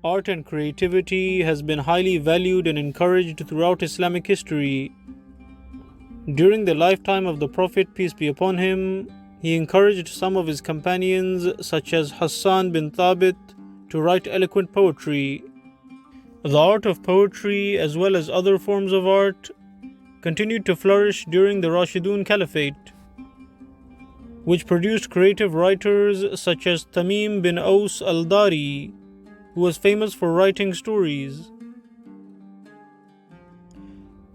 Art and creativity has been highly valued and encouraged throughout Islamic history. During the lifetime of the Prophet, peace be upon him, he encouraged some of his companions, such as Hassan bin Thabit, to write eloquent poetry. The art of poetry, as well as other forms of art, continued to flourish during the Rashidun Caliphate, which produced creative writers such as Tamim bin Aus al-Dari, who was famous for writing stories.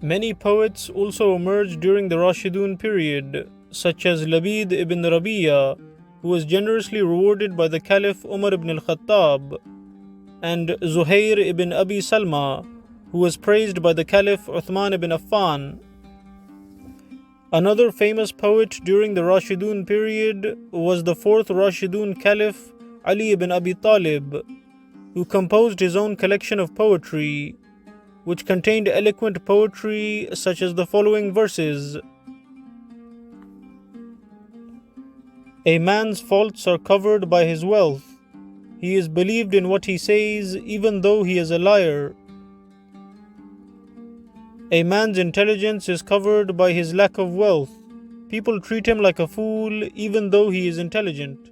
Many poets also emerged during the Rashidun period, such as Labid ibn Rabi'a, who was generously rewarded by the Caliph Umar ibn al-Khattab, and Zuhair ibn Abi Salma, who was praised by the Caliph Uthman ibn Affan. Another famous poet during the Rashidun period was the fourth Rashidun Caliph Ali ibn Abi Talib, who composed his own collection of poetry, which contained eloquent poetry such as the following verses. A man's faults are covered by his wealth. He is believed in what he says, even though he is a liar. A man's intelligence is covered by his lack of wealth. People treat him like a fool, even though he is intelligent.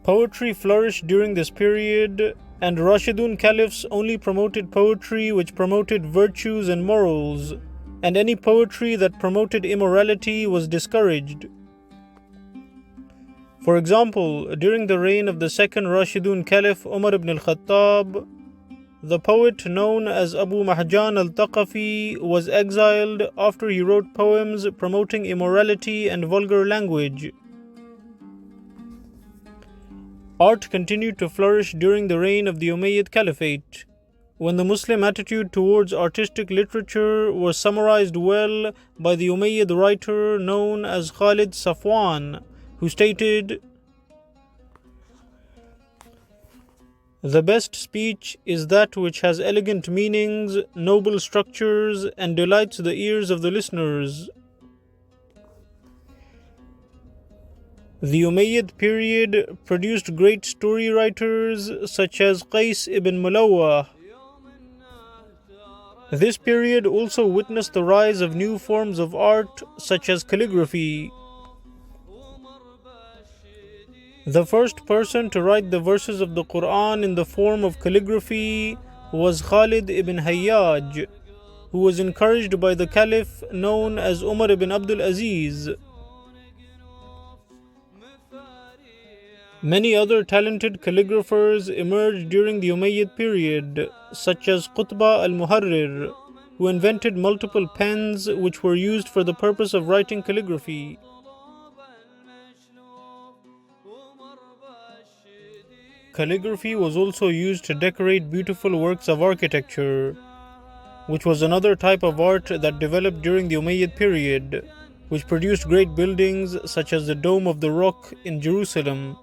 Poetry flourished during this period, and Rashidun caliphs only promoted poetry which promoted virtues and morals, and any poetry that promoted immorality was discouraged. For example, during the reign of the second Rashidun Caliph Umar ibn al-Khattab, the poet known as Abu Mahjan al-Thaqafi was exiled after he wrote poems promoting immorality and vulgar language. Art continued to flourish during the reign of the Umayyad Caliphate, when the Muslim attitude towards artistic literature was summarized well by the Umayyad writer known as Khalid Safwan, who stated, "The best speech is that which has elegant meanings, noble structures, and delights the ears of the listeners." The Umayyad period produced great story writers such as Qais ibn Mulawah. This period also witnessed the rise of new forms of art such as calligraphy. The first person to write the verses of the Quran in the form of calligraphy was Khalid ibn Hayyaj, who was encouraged by the Caliph known as Umar ibn Abdul Aziz. Many other talented calligraphers emerged during the Umayyad period, such as Qutba al-Muharrir, who invented multiple pens which were used for the purpose of writing calligraphy. Calligraphy was also used to decorate beautiful works of architecture, which was another type of art that developed during the Umayyad period, which produced great buildings such as the Dome of the Rock in Jerusalem.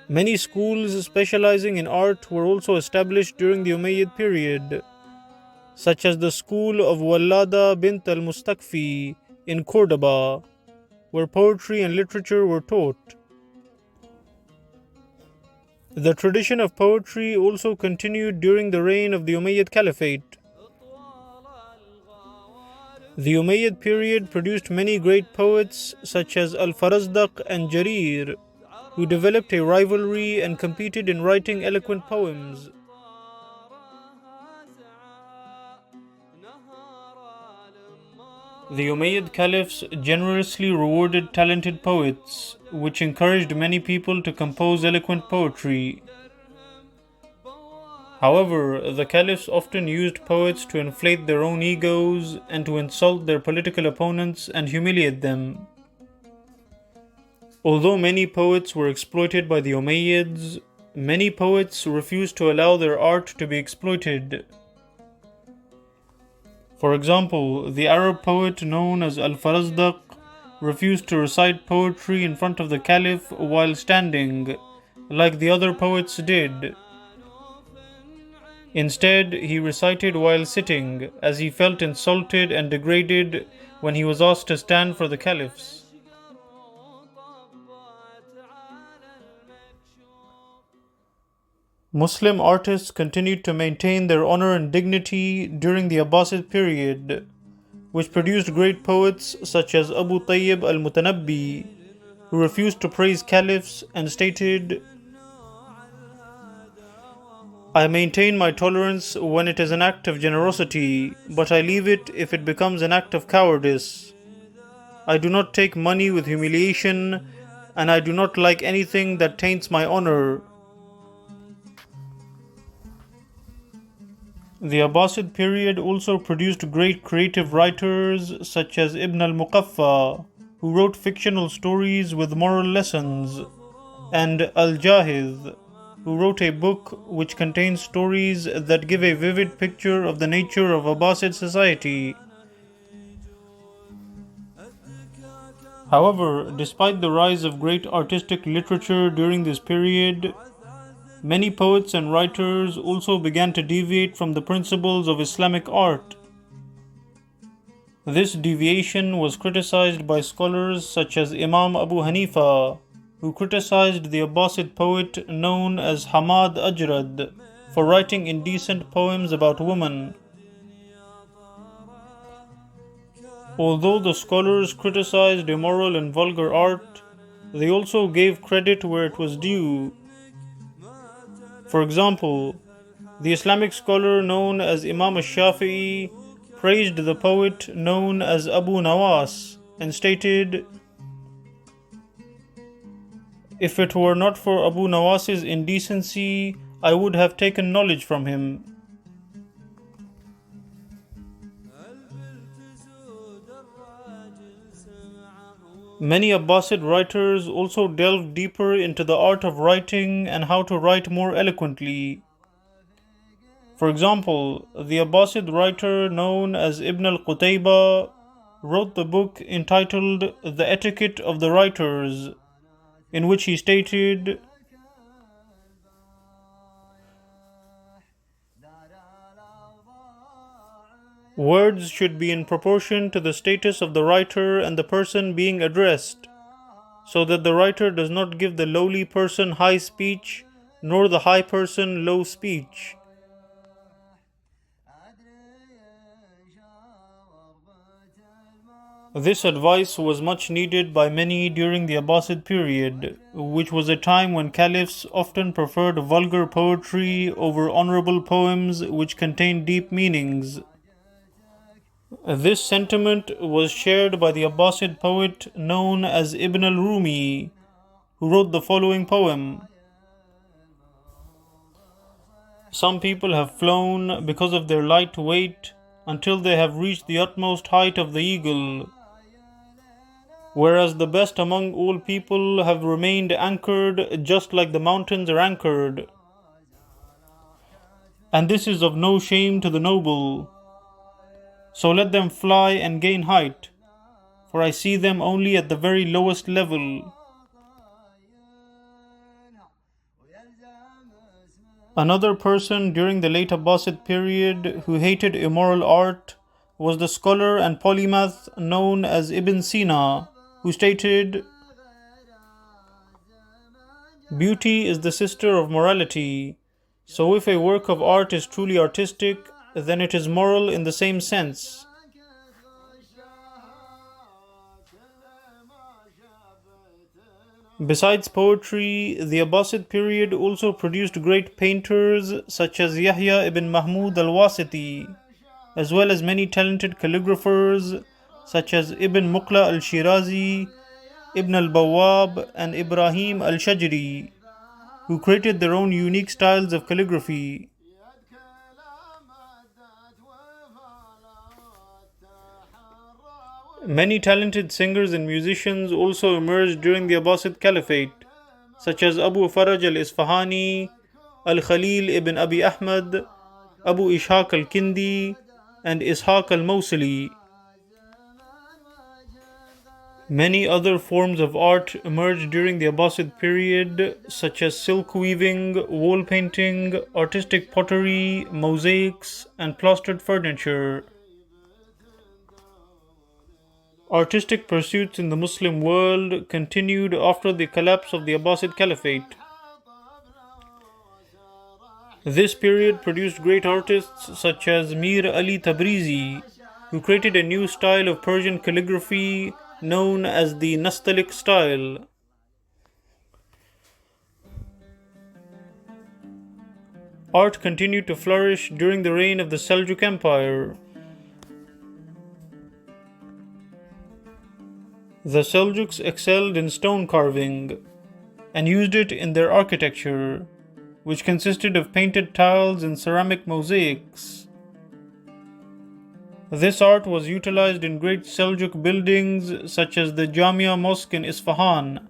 Many schools specializing in art were also established during the Umayyad period, such as the school of Wallada bint al-Mustakfi in Cordoba, where poetry and literature were taught. The tradition of poetry also continued during the reign of the Umayyad Caliphate. The Umayyad period produced many great poets such as Al-Farazdaq and Jarir, who developed a rivalry and competed in writing eloquent poems. The Umayyad caliphs generously rewarded talented poets, which encouraged many people to compose eloquent poetry. However, the caliphs often used poets to inflate their own egos and to insult their political opponents and humiliate them. Although many poets were exploited by the Umayyads, many poets refused to allow their art to be exploited. For example, the Arab poet known as Al-Farazdaq refused to recite poetry in front of the Caliph while standing, like the other poets did. Instead, he recited while sitting, as he felt insulted and degraded when he was asked to stand for the Caliphs. Muslim artists continued to maintain their honor and dignity during the Abbasid period, which produced great poets such as Abu Tayyib al-Mutanabbi, who refused to praise caliphs and stated, "I maintain my tolerance when it is an act of generosity, but I leave it if it becomes an act of cowardice. I do not take money with humiliation, and I do not like anything that taints my honor." The Abbasid period also produced great creative writers such as Ibn al-Muqaffa, who wrote fictional stories with moral lessons, and Al-Jahiz, who wrote a book which contains stories that give a vivid picture of the nature of Abbasid society. However, despite the rise of great artistic literature during this period, many poets and writers also began to deviate from the principles of Islamic art. This deviation was criticized by scholars such as Imam Abu Hanifa, who criticized the Abbasid poet known as Hamad Ajrad for writing indecent poems about women. Although the scholars criticized immoral and vulgar art, they also gave credit where it was due. For example, the Islamic scholar known as Imam al-Shafi'i praised the poet known as Abu Nawas and stated, "If it were not for Abu Nawas's indecency, I would have taken knowledge from him." Many Abbasid writers also delved deeper into the art of writing and how to write more eloquently. For example, the Abbasid writer known as Ibn al-Qutayba wrote the book entitled The Etiquette of the Writers, in which he stated, "Words should be in proportion to the status of the writer and the person being addressed, so that the writer does not give the lowly person high speech, nor the high person low speech." This advice was much needed by many during the Abbasid period, which was a time when caliphs often preferred vulgar poetry over honorable poems which contained deep meanings. This sentiment was shared by the Abbasid poet known as Ibn al-Rumi, who wrote the following poem: "Some people have flown because of their light weight until they have reached the utmost height of the eagle, whereas the best among all people have remained anchored just like the mountains are anchored. And this is of no shame to the noble. So let them fly and gain height, for I see them only at the very lowest level." Another person during the late Abbasid period who hated immoral art was the scholar and polymath known as Ibn Sina, who stated, "Beauty is the sister of morality, so if a work of art is truly artistic, then it is moral in the same sense." Besides poetry, the Abbasid period also produced great painters such as Yahya ibn Mahmud al-Wasiti, as well as many talented calligraphers such as Ibn Muqla al-Shirazi, Ibn al-Bawwab, and Ibrahim al-Shajri, who created their own unique styles of calligraphy. Many talented singers and musicians also emerged during the Abbasid Caliphate, such as Abu Faraj al-Isfahani, Al-Khalil ibn Abi Ahmed, Abu Ishaq al-Kindi, and Ishaq al-Mawsili. Many other forms of art emerged during the Abbasid period, such as silk weaving, wall painting, artistic pottery, mosaics, and plastered furniture. Artistic pursuits in the Muslim world continued after the collapse of the Abbasid Caliphate. This period produced great artists such as Mir Ali Tabrizi, who created a new style of Persian calligraphy known as the Nastaliq style. Art continued to flourish during the reign of the Seljuk Empire. The Seljuks excelled in stone carving and used it in their architecture, which consisted of painted tiles and ceramic mosaics. This art was utilized in great Seljuk buildings such as the Jamia Mosque in Isfahan.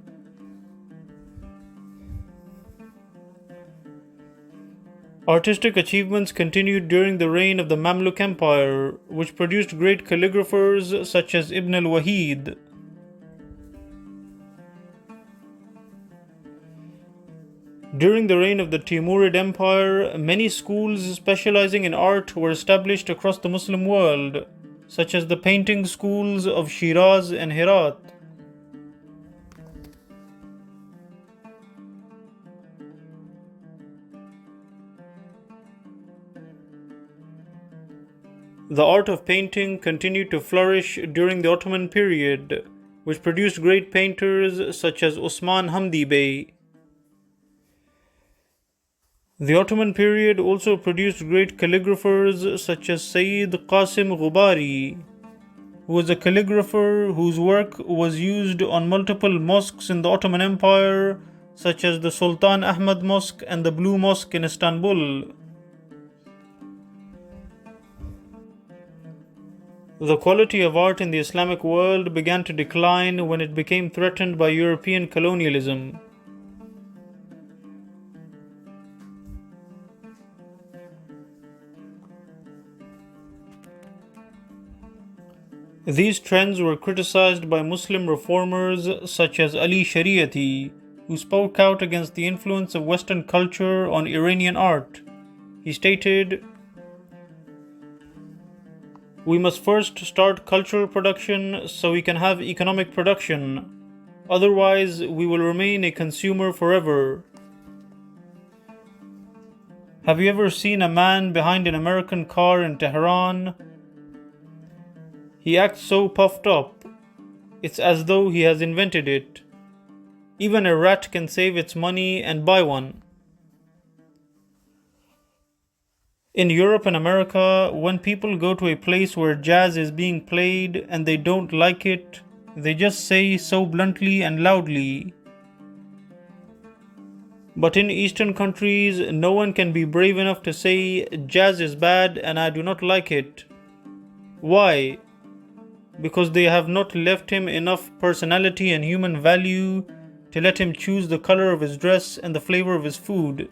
Artistic achievements continued during the reign of the Mamluk Empire, which produced great calligraphers such as Ibn al-Wahid. During the reign of the Timurid Empire, many schools specializing in art were established across the Muslim world, such as the painting schools of Shiraz and Herat. The art of painting continued to flourish during the Ottoman period, which produced great painters such as Osman Hamdi Bey. The Ottoman period also produced great calligraphers such as Sayyid Qasim Ghubari, who was a calligrapher whose work was used on multiple mosques in the Ottoman Empire, such as the Sultan Ahmed Mosque and the Blue Mosque in Istanbul. The quality of art in the Islamic world began to decline when it became threatened by European colonialism. These trends were criticized by Muslim reformers such as Ali Shariati, who spoke out against the influence of Western culture on Iranian art. He stated, "We must first start cultural production so we can have economic production. Otherwise, we will remain a consumer forever." Have you ever seen a man behind an American car in Tehran? He acts so puffed up. It's as though he has invented it. Even a rat can save its money and buy one. In Europe and America, when people go to a place where jazz is being played and they don't like it, they just say so bluntly and loudly. But in Eastern countries, no one can be brave enough to say jazz is bad and I do not like it. Why? Because they have not left him enough personality and human value to let him choose the color of his dress and the flavor of his food.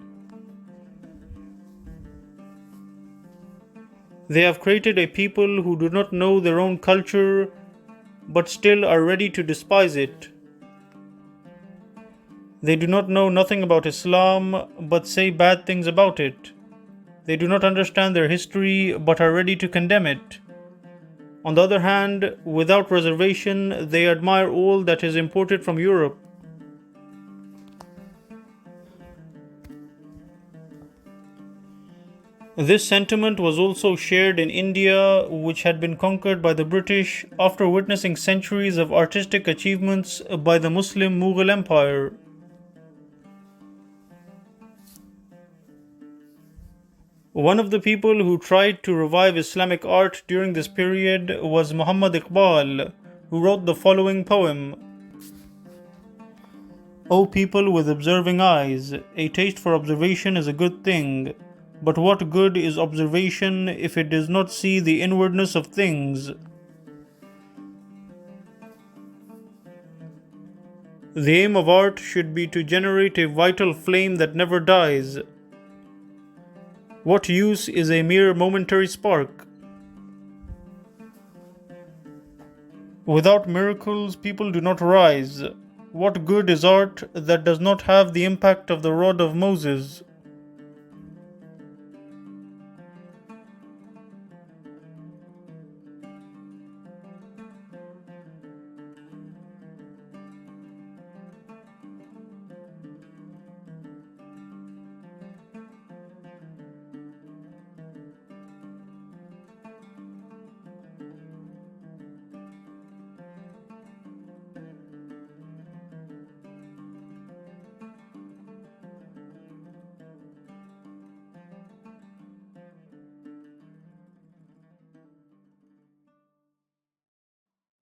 They have created a people who do not know their own culture, but still are ready to despise it. They do not know nothing about Islam, but say bad things about it. They do not understand their history, but are ready to condemn it. On the other hand, without reservation, they admire all that is imported from Europe. This sentiment was also shared in India, which had been conquered by the British after witnessing centuries of artistic achievements by the Muslim Mughal Empire. One of the people who tried to revive Islamic art during this period was Muhammad Iqbal, who wrote the following poem. O people with observing eyes, a taste for observation is a good thing. But what good is observation if it does not see the inwardness of things? The aim of art should be to generate a vital flame that never dies. What use is a mere momentary spark? Without miracles, people do not rise. What good is art that does not have the impact of the rod of Moses?